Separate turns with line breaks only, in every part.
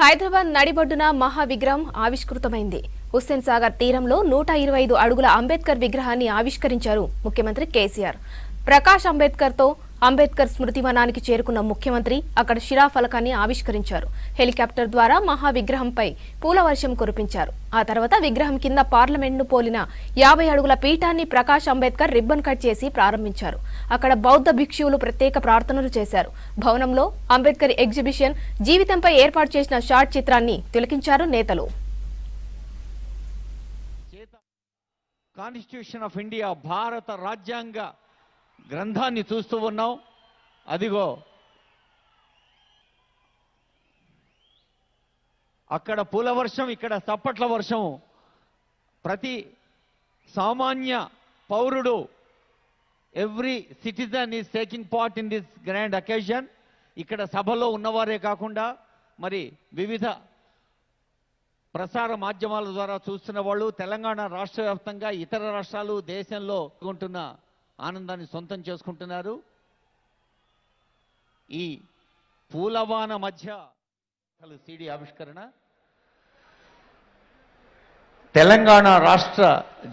హైదరాబాద్ నడిబొడ్డున మహా విగ్రహం ఆవిష్కృతమైంది. హుస్సేన్ సాగర్ తీరంలో 125 అడుగుల అంబేద్కర్ విగ్రహాన్ని ఆవిష్కరించారు ముఖ్యమంత్రి కేసీఆర్. ప్రకాష్ అంబేద్కర్ స్మృతి వనానికి చేరుకున్న ముఖ్యమంత్రి అక్కడ శిలాఫలకాన్ని ఆవిష్కరించారు. హెలికాప్టర్ ద్వారా మహా విగ్రహంపై పూల వర్షం కురిపించారు. ఆ తర్వాత విగ్రహం కింద పార్లమెంట్ను పోలిన 50 అడుగుల పీఠాన్ని ప్రకాష్ అంబేద్కర్ రిబ్బన్ కట్ చేసి ప్రారంభించారు. అక్కడ బౌద్ధ భిక్షువులు ప్రత్యేక ప్రార్థనలు చేశారు. భవనంలో అంబేద్కర్ ఎగ్జిబిషన్ జీవితంపై ఏర్పాటు చేసిన షార్ట్ చిత్రాన్ని తిలకించారు నేతలు.
కాన్స్టిట్యూషన్ ఆఫ్ ఇండియా భారత రాజ్యాంగ గ్రంథాన్ని చూస్తూ ఉన్నాం. అదిగో అక్కడ పూల వర్షం, ఇక్కడ చప్పట్ల వర్షం. ప్రతి సామాన్య పౌరుడు, every citizen is taking part in this grand occasion. ఇక్కడ సభలో ఉన్నవారే కాకుండా మరి వివిధ ప్రసార మాధ్యమాల ద్వారా చూస్తున్న వాళ్ళు, తెలంగాణ రాష్ట్ర వ్యాప్తంగా ఇతర రాష్ట్రాలు, దేశంలో ఉంటున్న ఆనందాన్ని సొంతం చేసుకుంటున్నారు. ఈ పూలవాన మధ్య సిడి ఆవిష్కరణ, తెలంగాణ రాష్ట్ర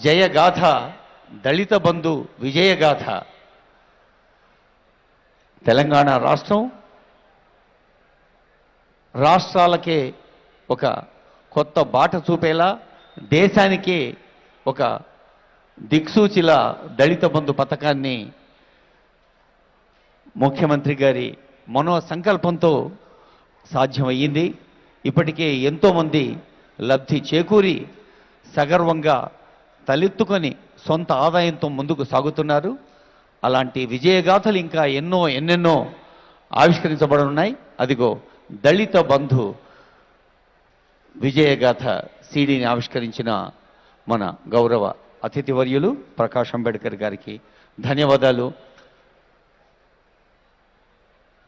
జయగాథ, దళిత బంధు విజయగాథ. తెలంగాణ రాష్ట్రం రాష్ట్రాలకే ఒక కొత్త బాట చూపేలా, దేశానికి ఒక దిక్సూచిల దళిత బంధు పథకాన్ని ముఖ్యమంత్రి గారి మనో సంకల్పంతో సాధ్యమయ్యింది. ఇప్పటికే ఎంతోమంది లబ్ధి చేకూరి సగర్వంగా తలెత్తుకొని సొంత ఆదాయంతో ముందుకు సాగుతున్నారు. అలాంటి విజయగాథలు ఇంకా ఎన్నెన్నో ఆవిష్కరించబడనున్నాయి. అదిగో దళిత బంధు విజయగాథ సిడిని ఆవిష్కరించిన మన గౌరవ అతిథివర్యులు ప్రకాష్ అంబేద్కర్ గారికి ధన్యవాదాలు.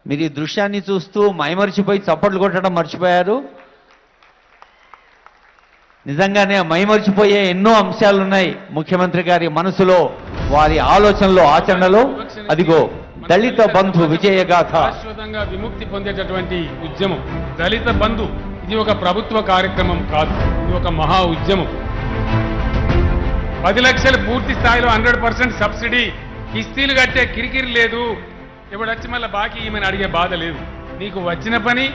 మీరు ఈ దృశ్యాన్ని చూస్తూ మైమరిచిపోయి చప్పట్లు కొట్టడం మర్చిపోయారు. నిజంగానే మైమరిచిపోయే ఎన్నో అంశాలున్నాయి ముఖ్యమంత్రి గారి మనసులో, వారి ఆలోచనలో, ఆచరణలో. అదిగో దళిత బంధు విజయగాథ.
శాశ్వతంగా విముక్తి పొందేటటువంటి ఉద్యమం దళిత బంధు. ఇది ఒక ప్రభుత్వ కార్యక్రమం కాదు, ఇది ఒక మహా ఉద్యమం. 10 లక్షలు పూర్తి స్థాయిలో 100% సబ్సిడీ, కిస్తీలు కట్టే కిరికిరి లేదు. ఇప్పుడు వచ్చి మళ్ళీ బాకీ ఈమెను అడిగే బాధ లేదు. నీకు వచ్చిన పని,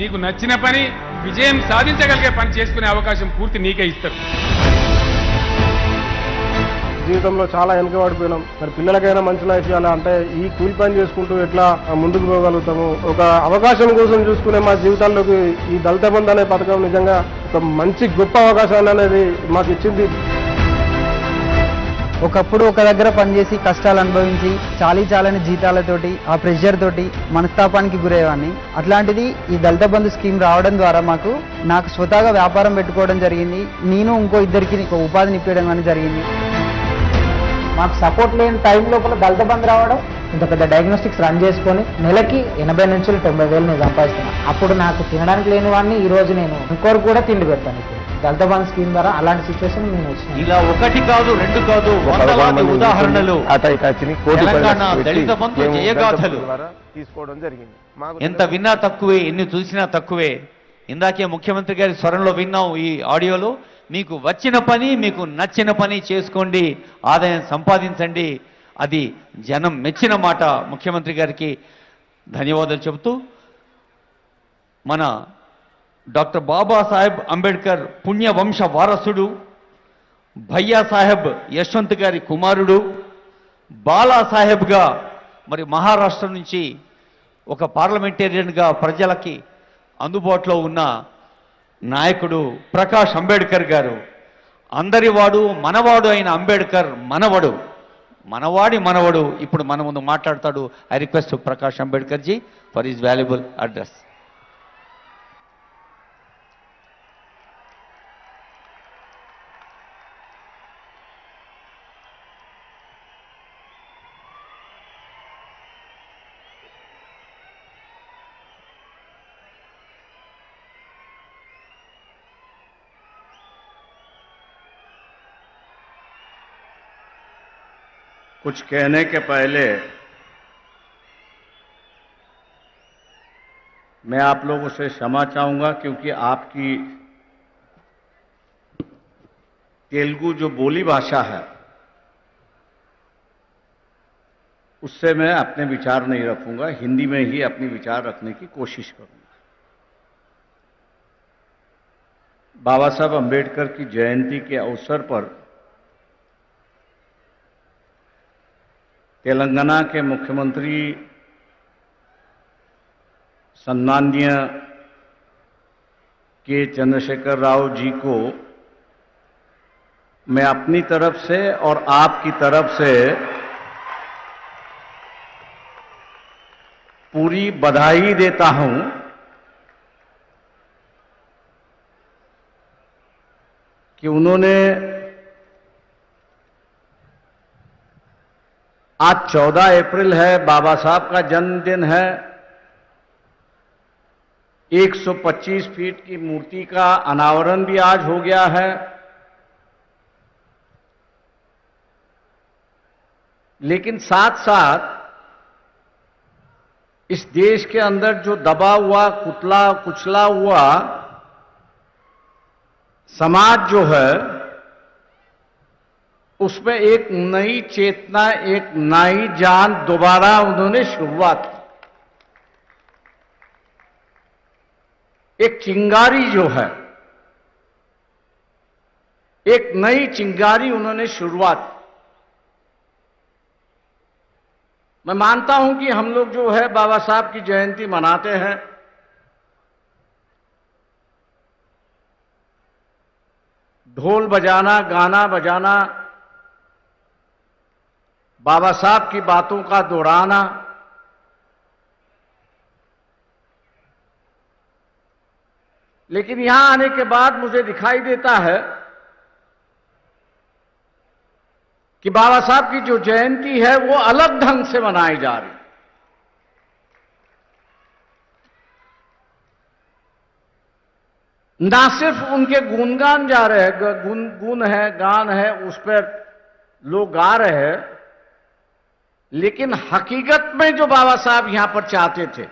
నీకు నచ్చిన పని, విజయం సాధించగలిగే పని చేసుకునే అవకాశం పూర్తి నీకే ఇస్తారు.
జీవితంలో చాలా వెనుకబడిపోయినాం. మరి పిల్లలకైనా మంచి లైఫ్ ఇవ్వాలంటే ఈ కూలి పని చేసుకుంటూ ఎట్లా ముందుకు పోగలుగుతాము? ఒక అవకాశం కోసం చూసుకునే మా జీవితాల్లోకి ఈ దళిత బంధు అనే పథకం నిజంగా ఒక మంచి గొప్ప అవకాశాన్ని అనేది మాకు ఇచ్చింది.
ఒకప్పుడు ఒక దగ్గర పనిచేసి కష్టాలు అనుభవించి చాలని జీతాలతోటి, ఆ ప్రెషర్ తోటి మనస్తాపానికి గురయ్యేవాడిని. అట్లాంటిది ఈ దళిత బంధు స్కీమ్ రావడం ద్వారా నాకు స్వతహాగా వ్యాపారం పెట్టుకోవడం జరిగింది. నేను ఇంకో ఇద్దరికి ఉపాధిని ఇప్పించడం కానీ జరిగింది.
మాకు సపోర్ట్ లేని టైం లోపల దళిత బంధు రావడం, ఇంత పెద్ద డయాగ్నోస్టిక్స్ రన్ చేసుకొని నెలకి 80 నుంచి 90 వేలు నేను సంపాదిస్తున్నాను. అప్పుడు నాకు తినడానికి లేని వాడిని ఈ రోజు నేను ఇంకోరు కూడా తిండి పెడతాను. ఇప్పుడు దళిత బంధు స్కీమ్ ద్వారా అలాంటి సిచ్యువేషన్ నేను వచ్చిన.
ఇలా ఒకటి కాదు, రెండు కాదు, వందలాది ఉదాహరణలు తెలంగాణ దళిత బంధు జయగాథలు
తీసుకోవడం జరిగింది.
ఎంత విన్నా తక్కువే, ఎన్ని చూసినా తక్కువే. ఇందాకే ముఖ్యమంత్రి గారి స్వరంలో విన్నాం ఈ ఆడియోలో. మీకు వచ్చిన పని, మీకు నచ్చిన పని చేసుకోండి, ఆదాయం సంపాదించండి. అది జనం మెచ్చిన మాట. ముఖ్యమంత్రి గారికి ధన్యవాదాలు చెబుతూ, మన డాక్టర్ బాబాసాహెబ్ అంబేద్కర్ పుణ్యవంశ వారసుడు, భయ్యాసాహెబ్ యశ్వంత్ గారి కుమారుడు, బాలాసాహెబ్గా మరి మహారాష్ట్ర నుంచి ఒక పార్లమెంటేరియన్గా ప్రజలకి అందుబాటులో ఉన్న నాయకుడు ప్రకాష్ అంబేద్కర్ గారు. అందరివాడు, మనవాడు అయిన అంబేద్కర్ మనవడు ఇప్పుడు మన ముందు మాట్లాడతాడు. I request Prakash Ambedkar ji for his valuable address.
कुछ कहने के पहले मैं आप लोगों से क्षमा चाहूंगा क्योंकि आपकी तेलुगु जो बोली भाषा है उससे मैं अपने विचार नहीं रखूंगा, हिंदी में ही अपने विचार रखने की कोशिश करूंगा। बाबा साहब अंबेडकर की जयंती के अवसर पर तेलंगाना के मुख्यमंत्री सम्माननीय के चंद्रशेखर राव जी को मैं अपनी तरफ से और आपकी तरफ से पूरी बधाई देता हूं कि उन्होंने आज 14 अप्रैल है, बाबा साहब का जन्मदिन है। 125 फीट की मूर्ति का अनावरण भी आज हो गया है। लेकिन साथ साथ इस देश के अंदर जो दबा हुआ, कुचला हुआ समाज जो है उसमें एक नई चेतना, एक नई जान दोबारा उन्होंने शुरुआत की। एक चिंगारी जो है, एक नई चिंगारी उन्होंने शुरुआत। मैं मानता हूं कि हम लोग जो है बाबा साहब की जयंती मनाते हैं, ढोल बजाना, गाना बजाना, बाबा साहब की बातों का दोहराना, लेकिन यहां आने के बाद मुझे दिखाई देता है कि बाबा साहब की जो जयंती है वो अलग ढंग से मनाई जा रही है। ना सिर्फ उनके गुणगान जा रहे हैं, गुण है, गान है, उस पर लोग गा रहे हैं, लेकिन हकीकत में जो बाबा साहब यहां पर चाहते थे,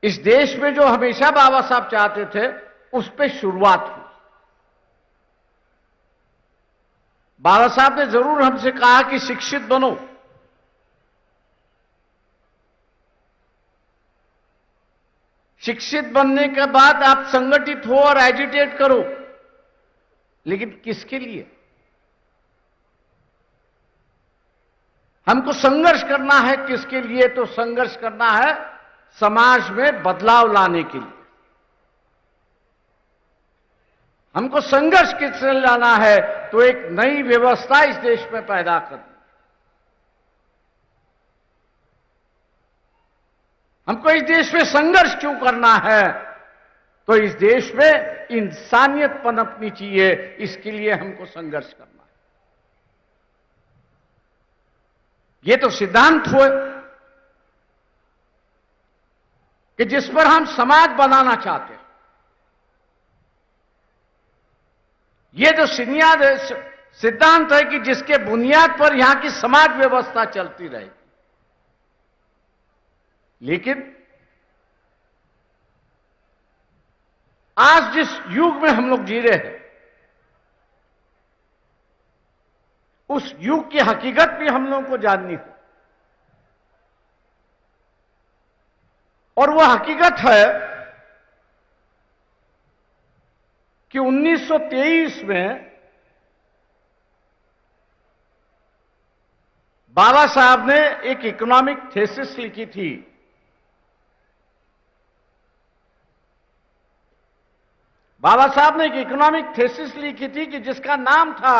इस देश में जो हमेशा बाबा साहब चाहते थे, उस पर शुरुआत हुई। बाबा साहब ने जरूर हमसे कहा कि शिक्षित बनो, शिक्षित बनने के बाद आप संगठित हो और एजिटेट करो, लेकिन किसके लिए? हमको संघर्ष करना है। किसके लिए? तो संघर्ष करना है समाज में बदलाव लाने के लिए। हमको संघर्ष किससे लाना है? तो एक नई व्यवस्था इस देश में पैदा करनी। हमको इस देश में संघर्ष क्यों करना है? तो इस देश में इंसानियत पनपनी चाहिए, इसके लिए हमको संघर्ष करना है। ये तो सिद्धांत हुए कि जिस पर हम समाज बनाना चाहते हैं। ये जो सिद्धांत है कि जिसके बुनियाद पर यहां की समाज व्यवस्था चलती रहेगी। लेकिन आज जिस युग में हम लोग जी रहे हैं, उस युग की हकीकत भी हम लोगों को जाननी है। और वह हकीकत है कि 1923 में बाबा साहब ने एक इकोनॉमिक थीसिस लिखी थी। बाबा साहब ने एक इकोनॉमिक थीसिस लिखी थी कि जिसका नाम था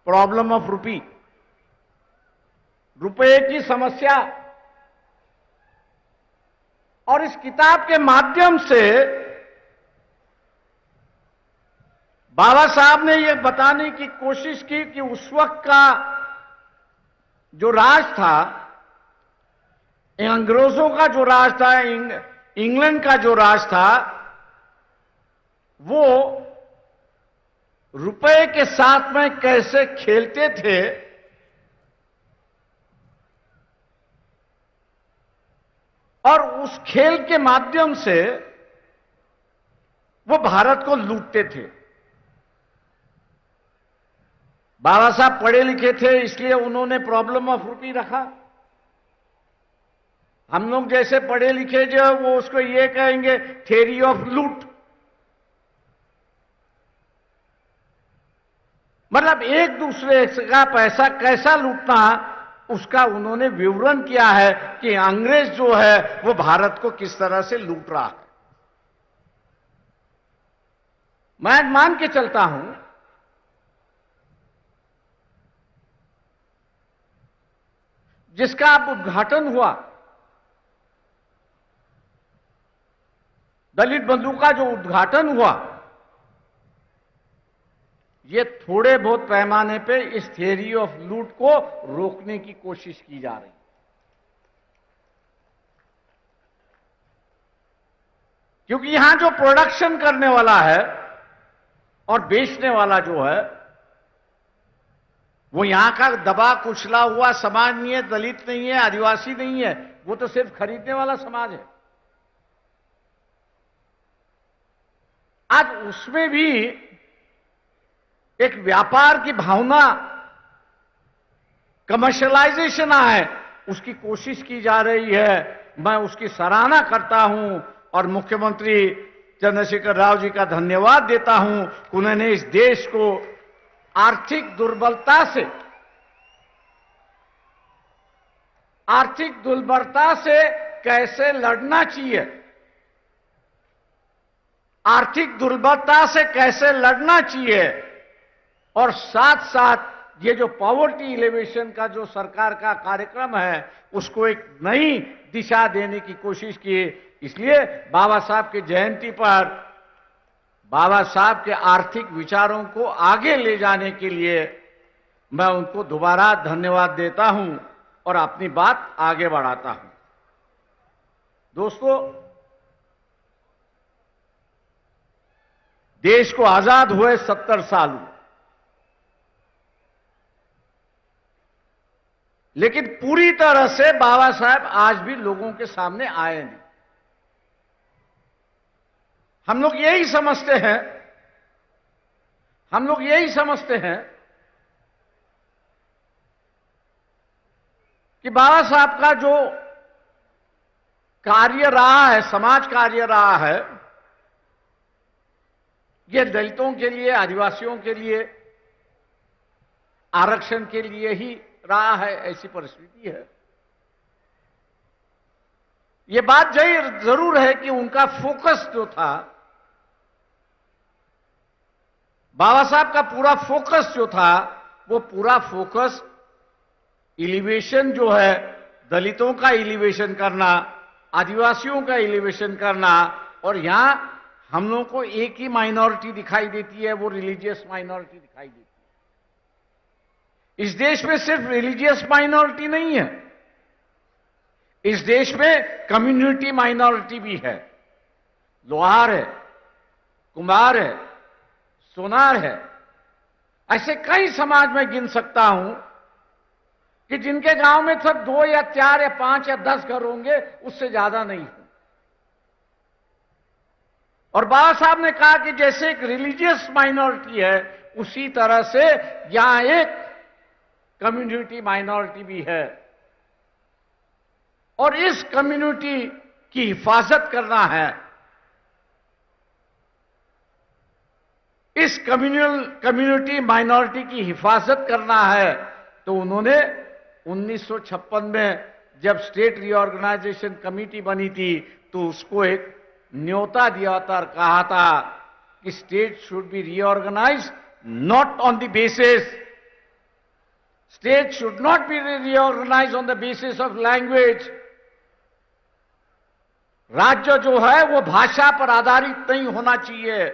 प्रॉब्लम ऑफ रूपी, रुपए की समस्या। और इस किताब के माध्यम से बाबा साहब ने यह बताने की कोशिश की कि उस वक्त का जो राज था, अंग्रेजों का जो राज था, इंग्लैंड का जो राज था, वो रुपए के साथ में कैसे खेलते थे। और उस खेल के माध्यम से वो भारत को लूटते थे। बाबा साहब पढ़े लिखे थे, इसलिए उन्होंने प्रॉब्लम ऑफ रूपी रखा। हम लोग जैसे पढ़े लिखे जो वो उसको ये कहेंगे थ्योरी ऑफ लूट। मतलब एक दूसरे का पैसा कैसा लूटना, उसका उन्होंने विवरण किया है कि अंग्रेज जो है वो भारत को किस तरह से लूट रहा है। मैं मान के चलता हूं जिसका अब उद्घाटन हुआ, दलित बंधु का जो उद्घाटन हुआ, ये थोड़े बहुत पैमाने पे इस थियरी ऑफ लूट को रोकने की कोशिश की जा रही है। क्योंकि यहां जो प्रोडक्शन करने वाला है और बेचने वाला जो है वो यहां का दबा कुचला हुआ समाज नहीं है, दलित नहीं है, आदिवासी नहीं है, वो तो सिर्फ खरीदने वाला समाज है। आज उसमें भी एक व्यापार की भावना, कमर्शियलाइजेशन है, उसकी कोशिश की जा रही है। मैं उसकी सराहना करता हूं और मुख्यमंत्री चंद्रशेखर राव जी का धन्यवाद देता हूं कि उन्होंने इस देश को आर्थिक दुर्बलता से कैसे लड़ना चाहिए, आर्थिक दुर्बलता से कैसे लड़ना चाहिए, और साथ साथ ये जो पॉवर्टी एलिवेशन का जो सरकार का कार्यक्रम है उसको एक नई दिशा देने की कोशिश की। इसलिए बाबा साहब की जयंती पर बाबा साहब के आर्थिक विचारों को आगे ले जाने के लिए मैं उनको दोबारा धन्यवाद देता हूं और अपनी बात आगे बढ़ाता हूं। दोस्तों, देश को आजाद हुए 70 साल हुए, लेकिन पूरी तरह से बाबा साहब आज भी लोगों के सामने आए नहीं। हम लोग यही समझते हैं कि बाबा साहब का जो कार्य रहा है, समाज कार्य रहा है, ये दलितों के लिए, आदिवासियों के लिए, आरक्षण के लिए ही रहा है, ऐसी परिस्थिति है। ये बात जरूर है कि उनका फोकस जो था, बाबा साहब का पूरा फोकस जो था, वो पूरा फोकस एलिवेशन जो है, दलितों का एलिवेशन करना, आदिवासियों का एलिवेशन करना, और यहां हम लोगों को एक ही माइनॉरिटी दिखाई देती है, वो रिलीजियस माइनॉरिटी दिखाई देती है। इस देश में सिर्फ रिलीजियस माइनॉरिटी नहीं है, इस देश में कम्युनिटी माइनॉरिटी भी है। लोहार है, कुम्हार है, सोनार है, ऐसे कई समाज में गिन सकता हूं कि जिनके गांव में सब 2 या 4 या 5 या 10 घर होंगे, उससे ज्यादा नहीं हो। और बाबा साहब ने कहा कि जैसे एक रिलीजियस माइनॉरिटी है, उसी तरह से यहां एक कम्युनिटी माइनॉरिटी भी है, और इस कम्युनिटी की हिफाजत करना है। इस कम्युनिटी माइनॉरिटी की हिफाजत करना है, तो उन्होंने 1956 में जब स्टेट रीऑर्गेनाइजेशन कमेटी बनी थी, तो उसको एक न्योता दिया था और कहा था कि state should be reorganised not on the basis, state should not be reorganised on the basis of language. राज्य जो है वो भाषा पर आधारित नहीं होना चाहिए।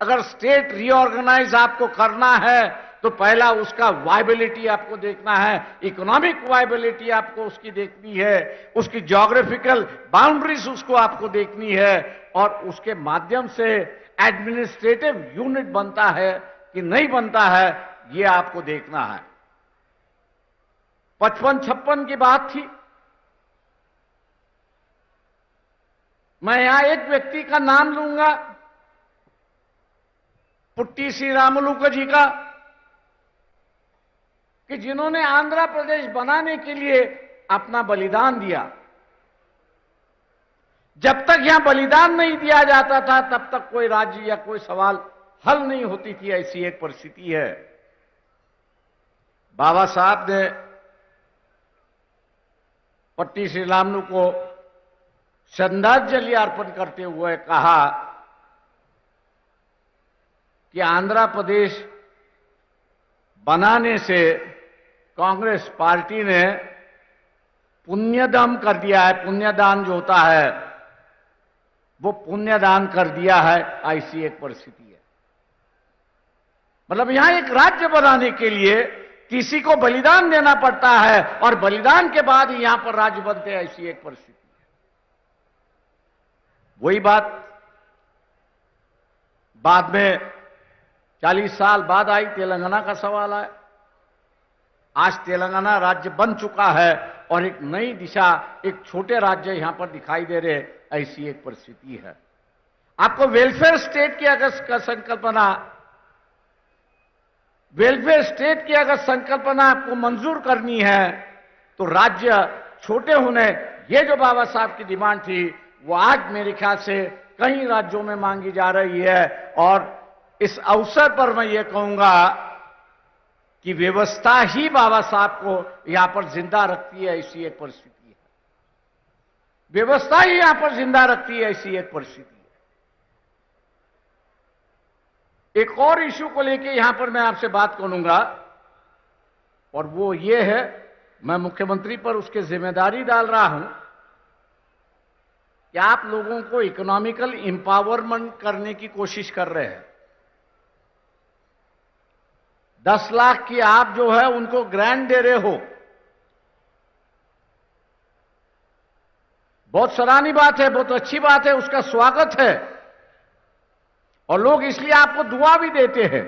अगर स्टेट रीऑर्गेनाइज आपको करना है तो पहला उसका वायबिलिटी आपको देखना है, इकोनॉमिक वायबिलिटी आपको उसकी देखनी है, उसकी ज्योग्राफिकल बाउंड्रीज उसको आपको देखनी है, और उसके माध्यम से एडमिनिस्ट्रेटिव यूनिट बनता है कि नहीं बनता है, ये आपको देखना है। 55-56 की बात थी, मैं यहां एक व्यक्ति का नाम लूंगा, पुट्टी श्रीरामुलु जी का, कि जिन्होंने आंध्र प्रदेश बनाने के लिए अपना बलिदान दिया। जब तक यहां बलिदान नहीं दिया जाता था तब तक कोई राज्य या कोई सवाल हल नहीं होती थी, ऐसी एक परिस्थिति है। बाबा साहब ने पट्टी श्रीरामुलु को श्रद्धांजलि अर्पण करते हुए कहा कि आंध्र प्रदेश बनाने से कांग्रेस पार्टी ने पुण्यदान कर दिया है। पुण्यदान जो होता है वो पुण्यदान कर दिया है, ऐसी एक परिस्थिति है। मतलब यहां एक राज्य बनाने के लिए किसी को बलिदान देना पड़ता है और बलिदान के बाद ही यहां पर राज्य बनते हैं, ऐसी एक परिस्थिति है। वही बात बाद में 40 साल बाद आई, तेलंगाना का सवाल आया। आज तेलंगाना राज्य बन चुका है और एक नई दिशा, एक छोटे राज्य यहां पर दिखाई दे रहे, ऐसी एक परिस्थिति है। आपको वेलफेयर स्टेट की अगर संकल्पना, वेलफेयर स्टेट की अगर संकल्पना आपको मंजूर करनी है तो राज्य छोटे होने, ये जो बाबा साहब की डिमांड थी वो आज मेरे ख्याल से कई राज्यों में मांगी जा रही है। और इस अवसर पर मैं ये कहूंगा कि व्यवस्था ही बाबा साहब को यहां पर जिंदा रखती है, ऐसी एक परिस्थिति है। व्यवस्था ही यहां पर जिंदा रखती है, ऐसी एक परिस्थिति है। एक और इश्यू को लेकर यहां पर मैं आपसे बात करूंगा और वो ये है, मैं मुख्यमंत्री पर उसकी जिम्मेदारी डाल रहा हूं कि आप लोगों को इकोनॉमिकल एम्पावरमेंट करने की कोशिश कर रहे हैं। 10 लाख की आप जो है उनको ग्रांट दे रहे हो, बहुत सराहनीय बात है, बहुत अच्छी बात है, उसका स्वागत है और लोग इसलिए आपको दुआ भी देते हैं।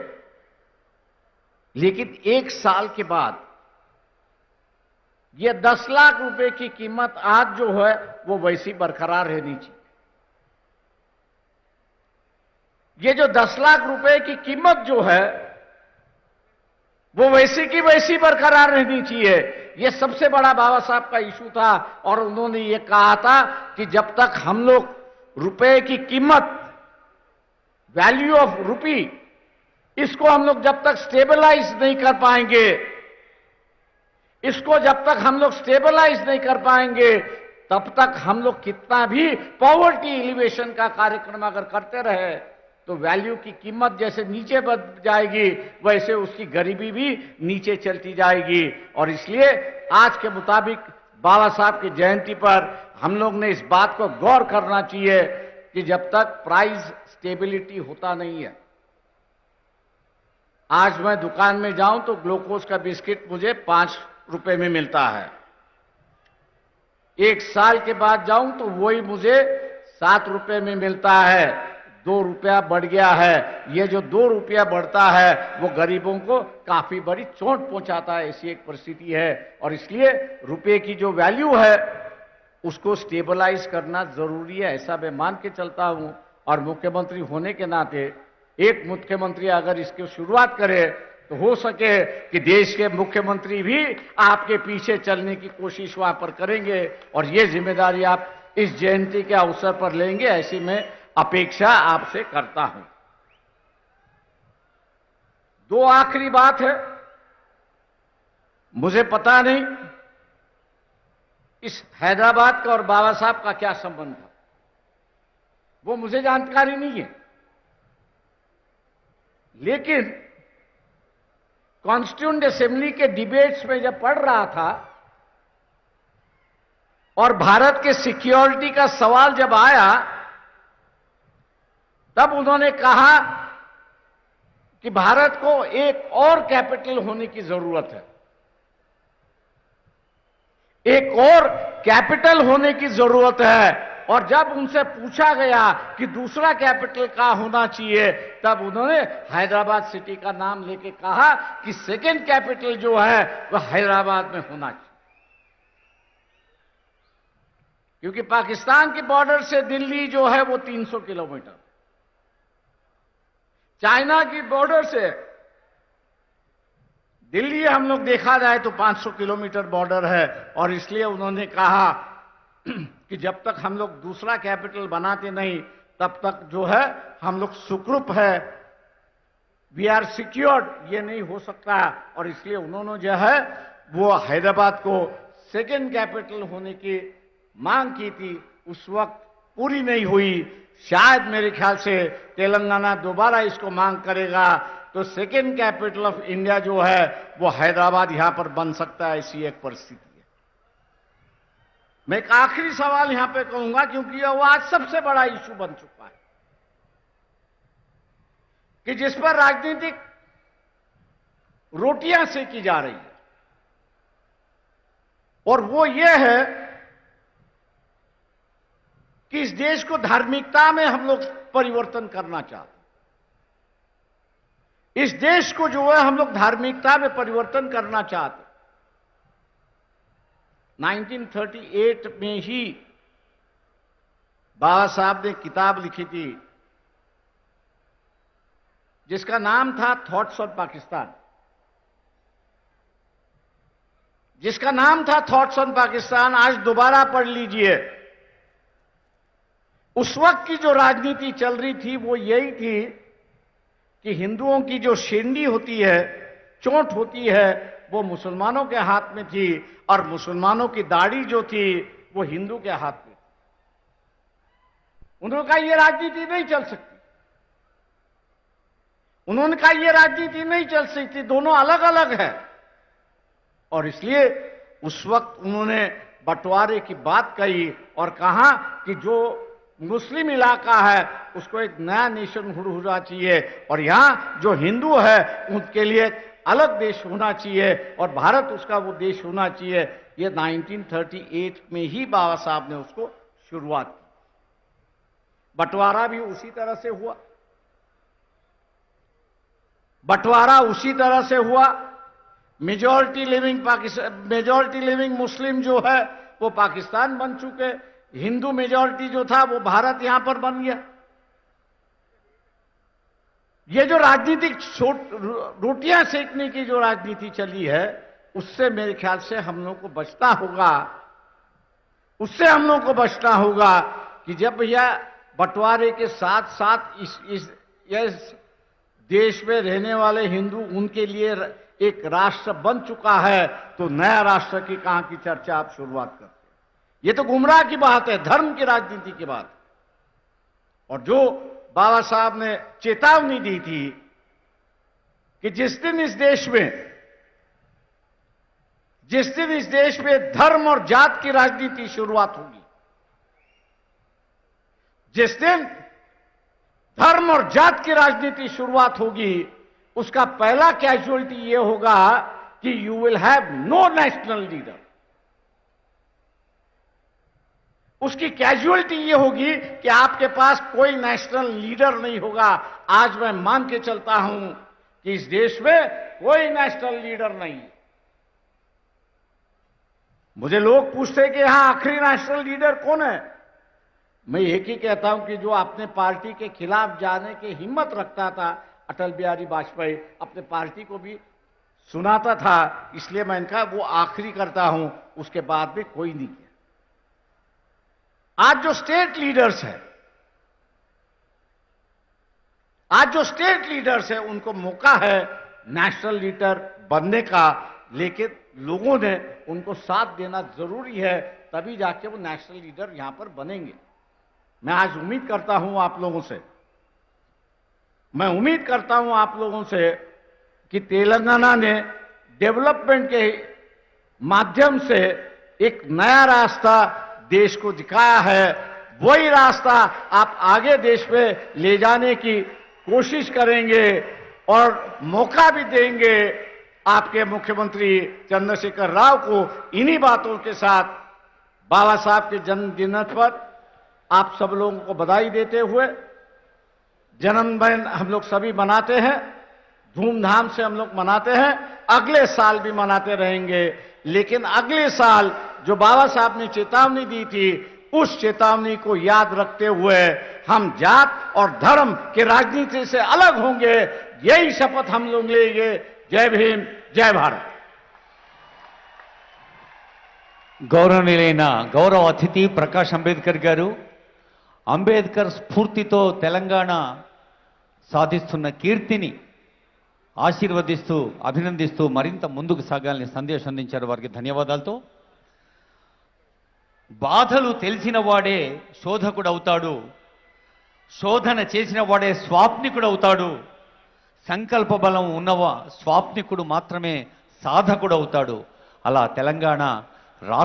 लेकिन 1 साल के बाद ये 10 लाख रुपए की कीमत आज जो है वो वैसी बरकरार रहनी चाहिए। ये जो 10 लाख रुपए की कीमत जो है वो वैसी की वैसी बरकरार रहनी चाहिए। ये सबसे बड़ा बाबा साहब का इशू था और उन्होंने ये कहा था कि जब तक हम लोग रुपए की कीमत, वैल्यू ऑफ रुपी, इसको हम लोग जब तक स्टेबलाइज नहीं कर पाएंगे, इसको जब तक हम लोग स्टेबलाइज नहीं कर पाएंगे तब तक हम लोग कितना भी पॉवर्टी एलिवेशन का कार्यक्रम अगर करते रहे तो वैल्यू की कीमत जैसे नीचे बढ़ जाएगी वैसे उसकी गरीबी भी नीचे चलती जाएगी। और इसलिए आज के मुताबिक बाबा साहब की जयंती पर हम लोग ने इस बात को गौर करना चाहिए कि जब तक प्राइस स्टेबिलिटी होता नहीं है, आज मैं दुकान में जाऊं तो ग्लूकोज का बिस्किट मुझे 5 रुपए में मिलता है, 1 साल के बाद जाऊं तो वही मुझे 7 रुपए में मिलता है, 2 रुपया बढ़ गया है। ये जो 2 रुपया बढ़ता है वो गरीबों को काफी बड़ी चोट पहुंचाता है, ऐसी एक परिस्थिति है। और इसलिए रुपए की जो वैल्यू है उसको स्टेबलाइज करना जरूरी है, ऐसा मैं मान के चलता हूं। और मुख्यमंत्री होने के नाते एक मुख्यमंत्री अगर इसकी शुरुआत करे तो हो सके कि देश के मुख्यमंत्री भी आपके पीछे चलने की कोशिश वहां पर करेंगे और ये जिम्मेदारी आप इस जयंती के अवसर पर लेंगे, ऐसी मैं अपेक्षा आपसे करता हूं। 2 आखिरी बात है, मुझे पता नहीं इस हैदराबाद का और बाबा साहब का क्या संबंध था, वो मुझे जानकारी नहीं है। लेकिन कॉन्स्टिट्यूएंट असेंबली के डिबेट्स में जब पढ़ रहा था और भारत के सिक्योरिटी का सवाल जब आया तब उन्होंने कहा कि भारत को एक और कैपिटल होने की जरूरत है, एक और कैपिटल होने की जरूरत है। और जब उनसे पूछा गया कि दूसरा कैपिटल कहां होना चाहिए तब उन्होंने हैदराबाद सिटी का नाम लेके कहा कि सेकंड कैपिटल जो है वह हैदराबाद में होना चाहिए। क्योंकि पाकिस्तान के बॉर्डर से दिल्ली जो है वो 300 किलोमीटर, चाइना की बॉर्डर से दिल्ली हम लोग देखा जाए तो 500 किलोमीटर बॉर्डर है। और इसलिए उन्होंने कहा कि जब तक हम लोग दूसरा कैपिटल बनाते नहीं तब तक जो है हम लोग सुखरूप है, वी आर सिक्योर्ड, ये नहीं हो सकता। और इसलिए उन्होंने जो है वो हैदराबाद को सेकेंड कैपिटल होने की मांग की थी, उस वक्त पूरी नहीं हुई। शायद मेरे ख्याल से तेलंगाना दोबारा इसको मांग करेगा तो सेकेंड कैपिटल ऑफ इंडिया जो है वो हैदराबाद यहां पर बन सकता है, ऐसी एक परिस्थिति है। मैं एक आखिरी सवाल यहां पे कहूंगा, क्योंकि वो आज सबसे बड़ा इशू बन चुका है कि जिस पर राजनीतिक रोटियां सेकी जा रही है, और वो ये है कि इस देश को धार्मिकता में हम लोग परिवर्तन करना चाहते हैं। इस देश को जो है हम लोग धार्मिकता में परिवर्तन करना चाहते हैं। 1938 में ही बाबा साहब ने किताब लिखी थी जिसका नाम था थॉट्स ऑन पाकिस्तान, जिसका नाम था थॉट्स ऑन पाकिस्तान। आज दोबारा पढ़ लीजिए। उस वक्त की जो राजनीति चल रही थी वो यही थी कि हिंदुओं की जो शेंडी होती है, चोट होती है, वो मुसलमानों के हाथ में थी, और मुसलमानों की दाढ़ी जो थी वो हिंदू के हाथ में थी। उन्होंने कहा यह राजनीति नहीं चल सकती, उन्होंने कहा यह राजनीति नहीं चल सकती, दोनों अलग अलग है। और इसलिए उस वक्त उन्होंने बंटवारे की बात कही और कहा कि जो मुस्लिम इलाका है उसको एक नया नेशन होना चाहिए, और यहां जो हिंदू है उनके लिए अलग देश होना चाहिए, और भारत उसका वो देश होना चाहिए। ये 1938 में ही बाबा साहब ने उसको शुरुआत की। बंटवारा भी उसी तरह से हुआ, बंटवारा उसी तरह से हुआ। मेजॉरिटी लिविंग मुस्लिम जो है वो पाकिस्तान बन चुके, हिंदू मेजॉरिटी जो था वो भारत यहां पर बन गया। ये जो राजनीतिक रोटियां सेकने की जो राजनीति चली है, उससे मेरे ख्याल से हम लोग को बचना होगा, उससे हम लोग को बचना होगा कि जब यह बंटवारे के साथ साथ इस देश में रहने वाले हिंदू उनके लिए एक राष्ट्र बन चुका है, तो नया राष्ट्र की कहां की चर्चा आप शुरुआत करते हैं। ये तो गुमराह की बात है, धर्म की राजनीति की बात है। और जो बाबा साहब ने चेतावनी दी थी कि जिस दिन इस देश में धर्म और जात की राजनीति शुरुआत होगी, जिस दिन धर्म और जात की राजनीति शुरुआत होगी, उसका पहला कैजुअलिटी यह होगा कि you will have no national leader. उसकी कैजुअलिटी यह होगी कि आपके पास कोई नेशनल लीडर नहीं होगा। आज मैं मान के चलता हूं कि इस देश में कोई नेशनल लीडर नहीं। मुझे लोग पूछते हैं कि यहां आखिरी नेशनल लीडर कौन है। मैं एक ही कहता हूं कि जो अपने पार्टी के खिलाफ जाने की हिम्मत रखता था, अटल बिहारी वाजपेयी अपने पार्टी को भी सुनाता था, इसलिए मैं इनका वो आखिरी करता हूं, उसके बाद भी कोई नहीं किया। आज जो स्टेट लीडर्स है उनको मौका है नेशनल लीडर बनने का, लेकिन लोगों ने उनको साथ देना जरूरी है, तभी जाके वो नेशनल लीडर यहां पर बनेंगे। मैं आज उम्मीद करता हूं आप लोगों से कि तेलंगाना ने डेवलपमेंट के माध्यम से एक नया रास्ता देश को दिखाया है। वही रास्ता आप आगे देश में ले जाने की कोशिश करेंगे और मौका भी देंगे आपके मुख्यमंत्री चंद्रशेखर राव को। इन्हीं बातों के साथ बाबा साहब के जन्मदिन पर आप सब लोगों को बधाई देते हुए, जन्मदिन हम लोग सभी मनाते हैं, धूमधाम से हम लोग मनाते हैं, अगले साल भी मनाते रहेंगे। लेकिन अगले साल जो बाबा साहब ने चेतावनी दी थी उस चेतावनी को याद रखते हुए हम जात और धर्म के राजनीति से अलग होंगे, यही शपथ हम लोग लेंगे। जय भीम, जय भारत।
గౌరవనీయులైన గౌరవ అతిథి ప్రకాష్ అంబేద్కర్ గారు అంబేద్కర్ స్ఫూర్తితో తెలంగాణ సాధిస్తున్న కీర్తిని ఆశీర్వదిస్తూ అభినందిస్తూ మరింత ముందుకు సాగాలని సందేశం అందించారు. వారికి ధన్యవాదాలతో బాధలు తెలిసిన వాడే శోధకుడు అవుతాడు, శోధన చేసిన వాడే స్వాప్నికుడు అవుతాడు, సంకల్ప బలం ఉన్నవా స్వాప్నికుడు మాత్రమే సాధకుడు అవుతాడు. అలా తెలంగాణ రాష్ట్ర